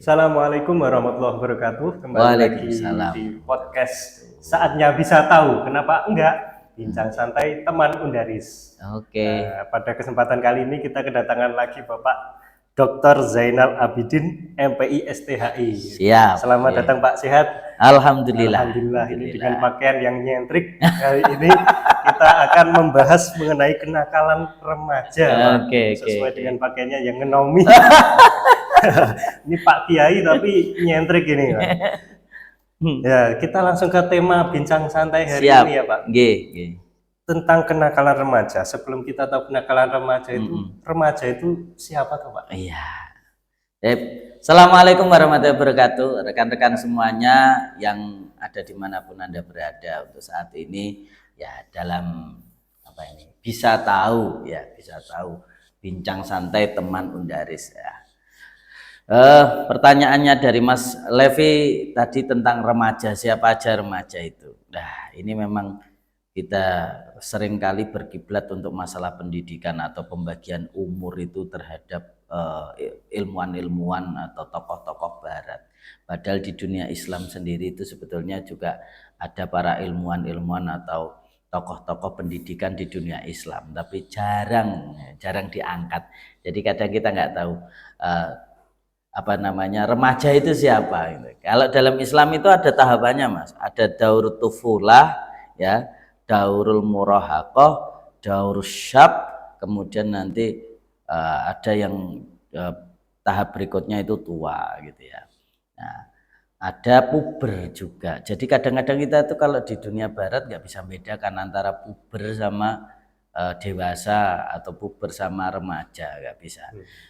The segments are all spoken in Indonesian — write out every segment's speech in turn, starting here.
Assalamualaikum warahmatullahi wabarakatuh. Kembali lagi Waalaikumsalam. di podcast Saatnya Bisa Tahu. Kenapa enggak? Bincang santai teman Undaris. Oke. Pada kesempatan kali ini kita kedatangan lagi Bapak Dr. Zainal Abidin, MPI STHI. Siap. Selamat datang Pak, sehat? Alhamdulillah. Alhamdulillah. Ini dengan pakaian yang nyentrik. Kali ini kita akan membahas mengenai kenakalan remaja, Pak. Sesuai dengan pakaiannya yang ngenomi. Ini Pak Kiai tapi nyentrik ini, Pak. Ya, kita langsung ke tema bincang santai hari ini ya, Pak. Tentang kenakalan remaja. Sebelum kita tahu kenakalan remaja itu siapa tuh, Pak? Iya. Assalamualaikum warahmatullahi wabarakatuh, rekan-rekan semuanya yang ada dimanapun Anda berada untuk saat ini, ya dalam bisa tahu bincang santai teman Undaris ya. Pertanyaannya dari Mas Levi tadi tentang remaja, siapa aja remaja itu. Nah, ini memang kita seringkali berkiblat untuk masalah pendidikan atau pembagian umur itu terhadap ilmuwan-ilmuwan atau tokoh-tokoh barat. Padahal di dunia Islam sendiri itu sebetulnya juga ada para ilmuwan-ilmuwan atau tokoh-tokoh pendidikan di dunia Islam, tapi jarang diangkat. Jadi kadang kita nggak tahu remaja itu siapa. Kalau dalam Islam itu ada tahapannya, Mas. Ada daur tufulah, ya, daurul murahaqah, daur syab, kemudian nanti ada yang tahap berikutnya itu tua gitu ya. Nah, ada puber juga. Jadi kadang-kadang kita itu kalau di dunia barat nggak bisa bedakan antara puber sama dewasa atau puber sama remaja, nggak bisa.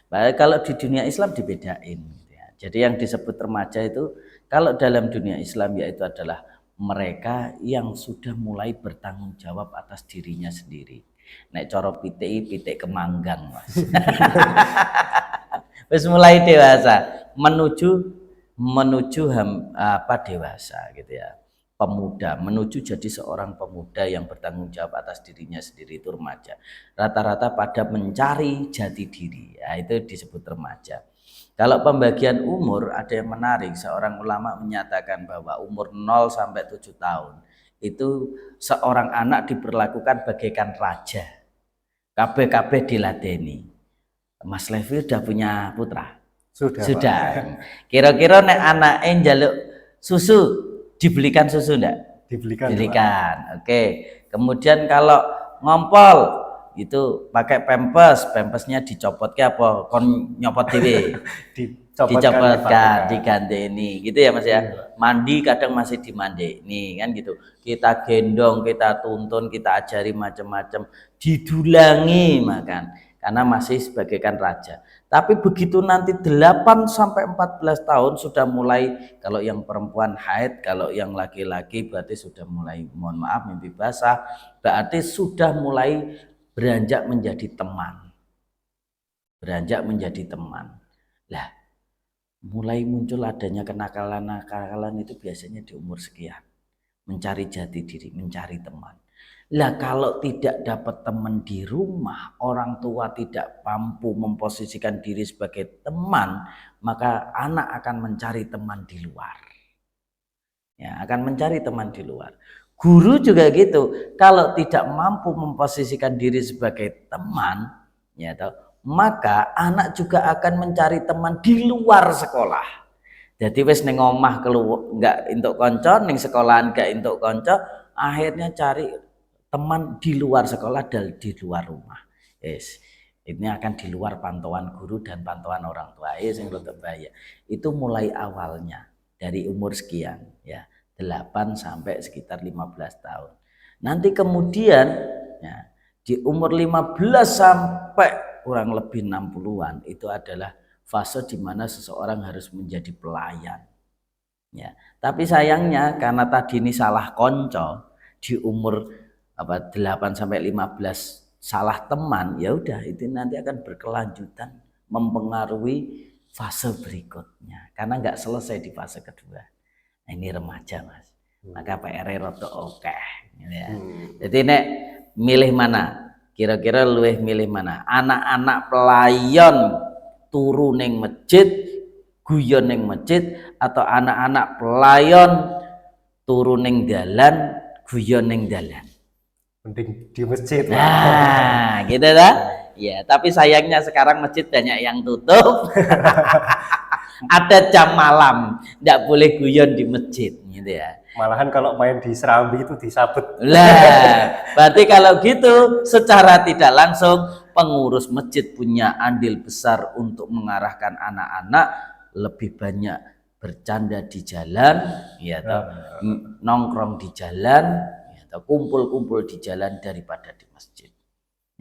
Kalau di dunia Islam dibedain gitu ya. Jadi yang disebut remaja itu kalau dalam dunia Islam yaitu adalah mereka yang sudah mulai bertanggung jawab atas dirinya sendiri. Nek coro pitik kemanggang, Mas. Terus mulai dewasa menuju dewasa gitu ya. Pemuda menuju jadi seorang pemuda yang bertanggung jawab atas dirinya sendiri, itu remaja. Rata-rata pada mencari jati diri, ya, itu disebut remaja. Kalau pembagian umur ada yang menarik, seorang ulama menyatakan bahwa umur 0 sampai 7 tahun itu seorang anak diperlakukan bagaikan raja. Kabeh diladeni. Mas Levi udah punya putra? Sudah. Kira-kira nek anake njaluk susu dibelikan susu enggak? Dibelikan. Oke. Kemudian kalau ngompol itu pakai pampasnya dicopot ke apa? Kon nyopot dhewe. Dicopotkan, diganteni gitu ya Mas ya. Mandi kadang masih dimandeni kan gitu. Kita gendong, kita tuntun, kita ajari macam-macam, didulangi makan karena masih sebagaikan raja. Tapi begitu nanti 8 sampai 14 tahun sudah mulai, kalau yang perempuan haid, kalau yang laki-laki berarti sudah mulai, mohon maaf, mimpi basah, berarti sudah mulai beranjak menjadi teman. Lah, mulai muncul adanya kenakalan itu biasanya di umur sekian. Mencari jati diri, mencari teman. Lah kalau tidak dapat teman di rumah, orang tua tidak mampu memposisikan diri sebagai teman, maka anak akan mencari teman di luar. Ya, akan mencari teman di luar. Guru juga gitu. Kalau tidak mampu memposisikan diri sebagai teman, ya toh, maka anak juga akan mencari teman di luar sekolah. Jadi wis ning omah enggak entuk kanca, ning sekolahan enggak entuk kanca, akhirnya cari teman di luar sekolah dan di luar rumah. Yes. Ini akan di luar pantauan guru dan pantauan orang tua. Sing rada bahaya. Itu mulai awalnya dari umur sekian ya, 8 sampai sekitar 15 tahun. Nanti kemudian ya, di umur 15 sampai kurang lebih 60-an itu adalah fase di mana seseorang harus menjadi pelayan. Ya, tapi sayangnya karena tadi ini salah konco di umur 8 sampai 15 salah teman, ya udah itu nanti akan berkelanjutan mempengaruhi fase berikutnya karena nggak selesai di fase kedua. Nah, ini remaja Mas. Maka PR rada oke ya. Jadi nek milih mana? Kira-kira luwih milih mana? Anak-anak pelayan turu ning masjid, guyon ning masjid atau anak-anak pelayon turun ning dalan guyon ning dalan? Mending di masjid. Nah, gitu dah. Ya, tapi sayangnya sekarang masjid banyak yang tutup. Ada jam malam, tidak boleh guyon di masjid, gitu ya. Malahan kalau main di Serambi itu disabet. Lah, berarti kalau gitu secara tidak langsung pengurus masjid punya andil besar untuk mengarahkan anak-anak lebih banyak bercanda di jalan, ya toh, nongkrong di jalan, ya toh, kumpul-kumpul di jalan daripada di masjid.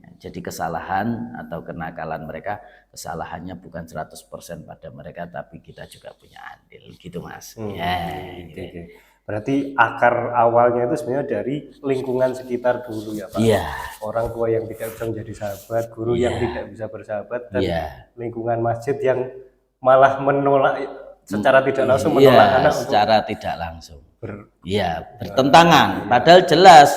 Ya, jadi kesalahan atau kenakalan mereka, kesalahannya bukan 100% pada mereka, tapi kita juga punya andil, gitu Mas. Gitu. Berarti akar awalnya itu sebenarnya dari lingkungan sekitar dulu ya Pak. Iya. Orang tua yang tidak bisa menjadi sahabat, guru yang tidak bisa bersahabat, dan lingkungan masjid yang malah menolak secara tidak langsung, menolak anak secara tidak langsung. Bertentangan. Padahal jelas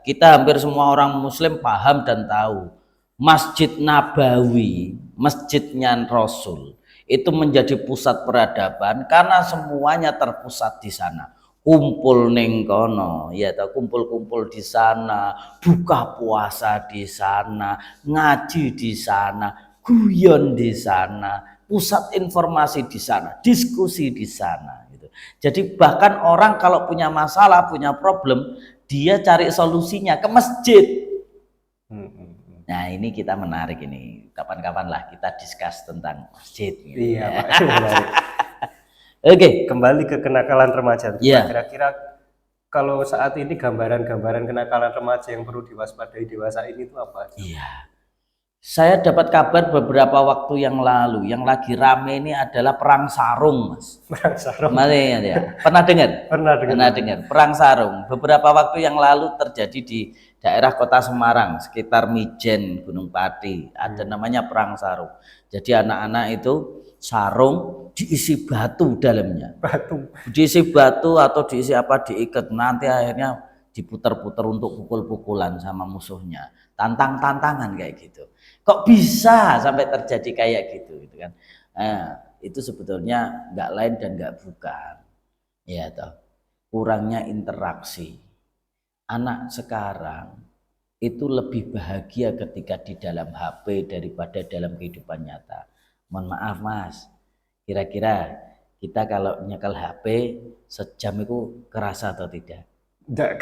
kita hampir semua orang muslim paham dan tahu Masjid Nabawi, masjidnya Rasul, itu menjadi pusat peradaban karena semuanya terpusat di sana. Kumpul ning kono, ya toh, kumpul-kumpul di sana, buka puasa di sana, ngaji di sana, guyon di sana, pusat informasi di sana, diskusi di sana gitu. Jadi bahkan orang kalau punya masalah, punya problem, dia cari solusinya ke masjid. Nah, ini kita menarik ini. Kapan-kapan lah kita discuss tentang masjid gitu. Iya, Pak. Oke, kembali ke kenakalan remaja. Kira-kira kalau saat ini gambaran-gambaran kenakalan remaja yang perlu diwaspadai dewasa ini itu apa? Iya. Saya dapat kabar beberapa waktu yang lalu, yang lagi rame ini adalah perang sarung, Mas. Perang sarung. Ya. Pernah dengar? Pernah dengar. Perang sarung. Beberapa waktu yang lalu terjadi di daerah Kota Semarang, sekitar Mijen, Gunung Pati. Ada namanya perang sarung. Jadi anak-anak itu sarung diisi batu dalamnya. Diisi batu atau diisi apa, diikat. Nanti akhirnya diputar-putar untuk pukul-pukulan sama musuhnya. Tantang-tantangan kayak gitu. Kok bisa sampai terjadi kayak gitu kan? Itu sebetulnya nggak lain dan nggak bukan, ya toh, kurangnya interaksi. Anak sekarang itu lebih bahagia ketika di dalam HP daripada dalam kehidupan nyata. Mohon maaf Mas, kira-kira kita kalau nyekel HP sejam itu kerasa atau tidak? Tidak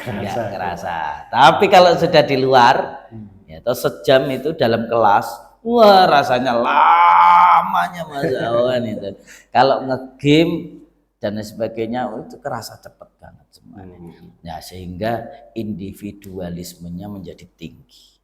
kerasa. Tapi kalau sudah di luar, ya, atau sejam itu dalam kelas, wah rasanya lamanya Mas Awan itu. Kalau ngegame dan sebagainya, itu kerasa cepat banget semuanya. Nah, sehingga individualismenya menjadi tinggi.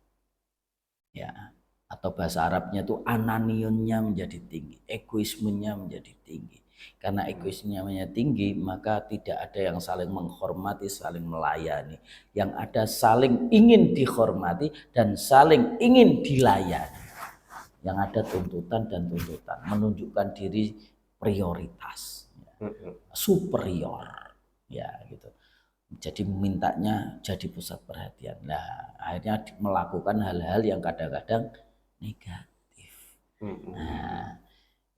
Ya, atau bahasa Arabnya itu ananionnya menjadi tinggi, egoismenya menjadi tinggi. Karena egoismenya tinggi, maka tidak ada yang saling menghormati, saling melayani. Yang ada saling ingin dihormati dan saling ingin dilayani. Yang ada tuntutan dan tuntutan, menunjukkan diri prioritas, superior, ya gitu. Jadi mintanya jadi pusat perhatian. Nah, akhirnya melakukan hal-hal yang kadang-kadang negatif. Nah,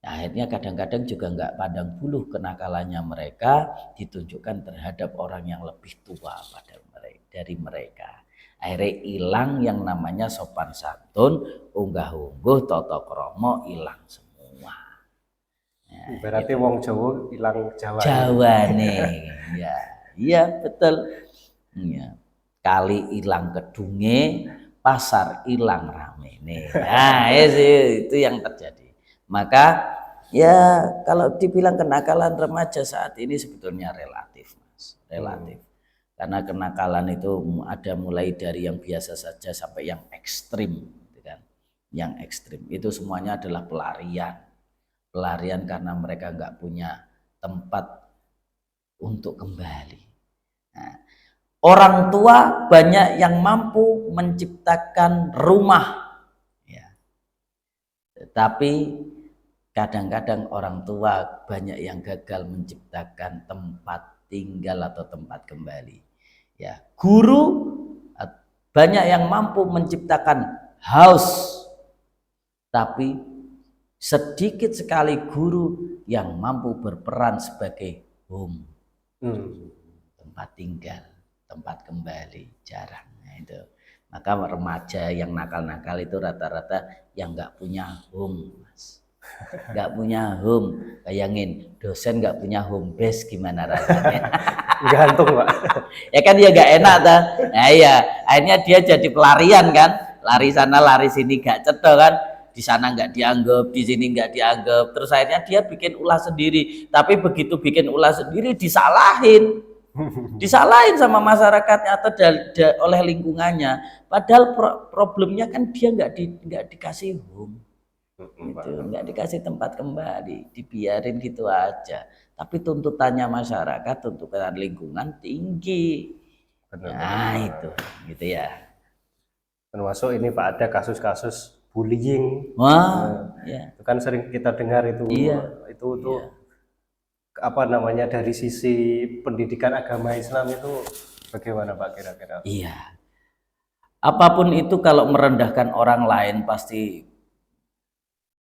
akhirnya kadang-kadang juga nggak pandang bulu kenakalannya mereka ditunjukkan terhadap orang yang lebih tua dari mereka. Akhirnya hilang yang namanya sopan santun, unggah-ungguh, tata krama hilang semua. Nah, berarti gitu. Wong Jawa hilang Jawa. Jawa nih, ya, iya betul. Ya. Kali hilang kedunge, pasar hilang rame nih. Nah, itu yang terjadi. Maka ya kalau dibilang kenakalan remaja saat ini sebetulnya relatif Mas, relatif. Karena kenakalan itu ada mulai dari yang biasa saja sampai yang ekstrim, gitu kan. Yang ekstrim itu semuanya adalah pelarian karena mereka nggak punya tempat untuk kembali. Nah, orang tua banyak yang mampu menciptakan rumah, ya. Tapi kadang-kadang orang tua banyak yang gagal menciptakan tempat tinggal atau tempat kembali. Ya, guru banyak yang mampu menciptakan house, tapi sedikit sekali guru yang mampu berperan sebagai home, tempat tinggal, tempat kembali, jarang. Nah, itu. Maka remaja yang nakal-nakal itu rata-rata yang nggak punya home, Mas. Nggak punya home. Bayangin, dosen nggak punya home base gimana rasanya? Gantung, Pak. Ya kan dia nggak enak dah. Nah iya, akhirnya dia jadi pelarian kan, lari sana lari sini gak cetok kan. Di sana nggak dianggap, di sini nggak dianggap. Terus akhirnya dia bikin ulah sendiri. Tapi begitu bikin ulah sendiri disalahin. Disalahin sama masyarakatnya atau oleh lingkungannya. Padahal problemnya kan dia nggak dikasih home, gitu, nggak dikasih tempat kembali, dibiarin gitu aja. Tapi tuntutannya masyarakat, tuntutan lingkungan tinggi. Nah itu, gitu ya. Termasuk ini Pak, ada kasus-kasus bullying. Wah, ya. Itu kan sering kita dengar itu. Iya. Itu apa namanya, dari sisi pendidikan agama Islam itu bagaimana Pak kira-kira? Iya. Apapun itu kalau merendahkan orang lain pasti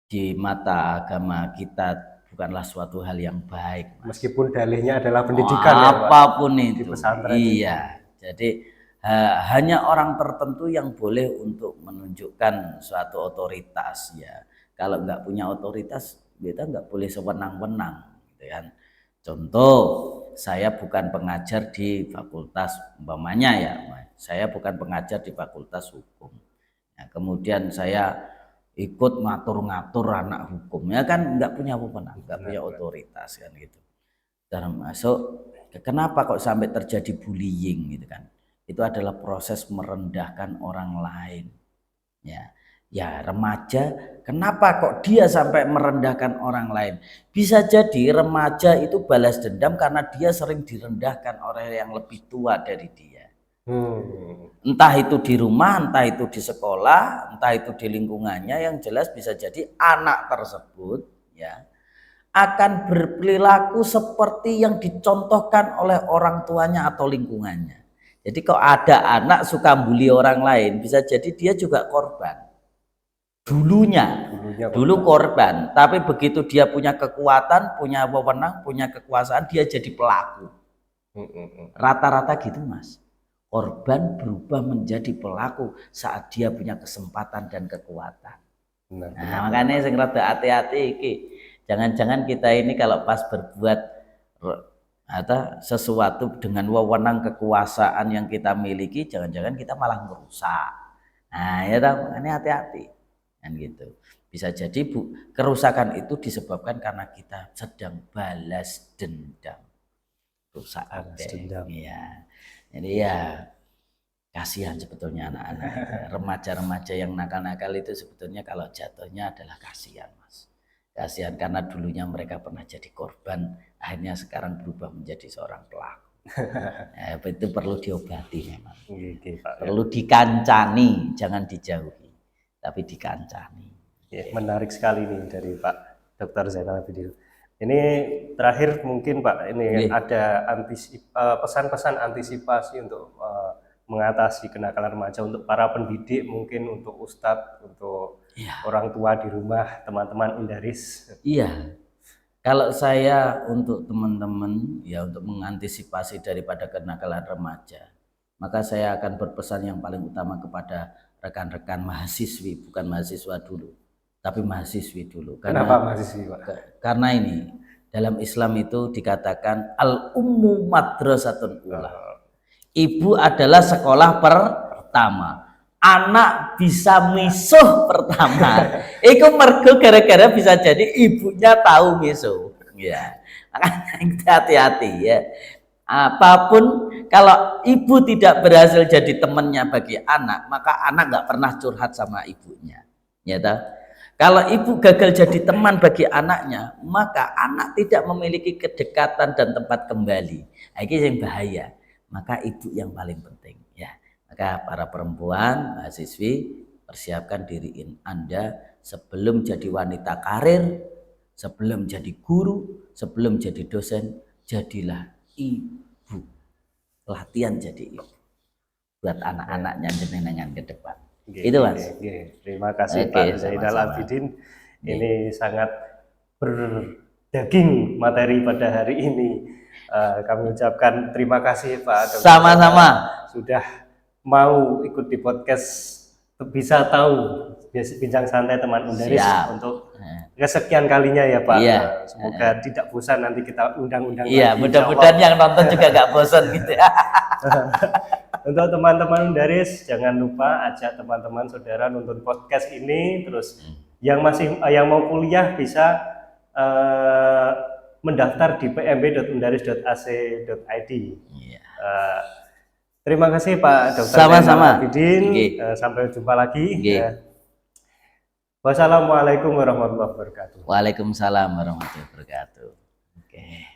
di mata agama kita bukanlah suatu hal yang baik, Mas. Meskipun dalihnya adalah pendidikan, apapun ya, Pak, itu. di pesantren. Iya. Jadi hanya orang tertentu yang boleh untuk menunjukkan suatu otoritas ya. Kalau nggak punya otoritas, kita nggak boleh sewenang-wenang, gitu kan. Contoh, saya bukan pengajar di fakultas, umpamanya ya, saya bukan pengajar di fakultas hukum. Nah, kemudian saya ikut ngatur-ngatur anak hukum, ya kan nggak punya wewenang, nggak punya otoritas kan gitu. Termasuk kenapa kok sampai terjadi bullying gitu kan? Itu adalah proses merendahkan orang lain. Ya remaja, kenapa kok dia sampai merendahkan orang lain? Bisa jadi remaja itu balas dendam karena dia sering direndahkan oleh yang lebih tua dari dia. Entah itu di rumah, entah itu di sekolah, entah itu di lingkungannya, yang jelas bisa jadi anak tersebut ya akan berperilaku seperti yang dicontohkan oleh orang tuanya atau lingkungannya. Jadi kalau ada anak suka bully orang lain, bisa jadi dia juga korban. Dulu korban, tapi begitu dia punya kekuatan, punya wewenang, punya kekuasaan, dia jadi pelaku. Rata-rata gitu, Mas. Korban berubah menjadi pelaku saat dia punya kesempatan dan kekuatan. Nah, makanya sing rada hati-hati iki. Jangan-jangan kita ini kalau pas berbuat sesuatu dengan wewenang kekuasaan yang kita miliki, jangan-jangan kita malah merusak. Nah, ya tahu, makanya hati-hati. Kan gitu. Bisa jadi kerusakan itu disebabkan karena kita sedang balas dendam. Rusak dendam. Ya. Jadi ya kasihan sebetulnya anak-anak remaja-remaja yang nakal-nakal itu sebetulnya kalau jatuhnya adalah kasihan, Mas. Kasihan karena dulunya mereka pernah jadi korban, akhirnya sekarang berubah menjadi seorang pelaku. Ya, itu perlu diobati memang. Perlu dikancani, jangan dijauhi. Tapi dikancani. Ya, menarik sekali nih dari Pak Dr. Zainal Abidin. Ini terakhir mungkin Pak, ini ada pesan-pesan antisipasi untuk mengatasi kenakalan remaja untuk para pendidik, mungkin untuk ustadz, untuk orang tua di rumah, teman-teman Indaris. Iya. Kalau saya untuk teman-teman ya untuk mengantisipasi daripada kenakalan remaja, maka saya akan berpesan yang paling utama kepada rekan-rekan mahasiswi, bukan mahasiswa dulu, tapi mahasiswi dulu. Kenapa mahasiswi, Pak? Karena ini dalam Islam itu dikatakan al-ummu madrasatun ula. Ibu adalah sekolah pertama. Anak bisa misuh pertama. Itu mergo gara-gara bisa jadi ibunya tahu misuh. Ya, hati-hati ya. Apapun kalau ibu tidak berhasil jadi temannya bagi anak, maka anak nggak pernah curhat sama ibunya. Ya toh? Kalau ibu gagal jadi teman bagi anaknya, maka anak tidak memiliki kedekatan dan tempat kembali. Ini yang bahaya. Maka ibu yang paling penting. Ya, maka para perempuan, mahasiswi, persiapkan diri Anda sebelum jadi wanita karir, sebelum jadi guru, sebelum jadi dosen, jadilah ibu. Latihan jadi ibu buat anak-anaknya jenengan ke depan. Itu Mas. Terima kasih Pak Zainal Abidin. Ini sangat daging materi pada hari ini. Kami ucapkan terima kasih Pak Dr. Sama-sama. Sudah mau ikut di podcast Bisa Tahu Bincang Santai Teman Undaris. Siap. Untuk kesekian kalinya ya Pak. Iya. Semoga tidak bosan nanti kita undang-undang iya, lagi. Iya, mudah-mudahan yang nonton juga gak bosan gitu ya. Untuk teman-teman Undaris, jangan lupa ajak teman-teman saudara nonton podcast ini. Terus yang mau kuliah bisa mendaftar di pmb.undaris.ac.id. Iya. Terima kasih Pak Dr. Sama-sama. Abidin. Sampai jumpa lagi. Wassalamualaikum warahmatullahi wabarakatuh. Waalaikumsalam warahmatullahi wabarakatuh. Oke.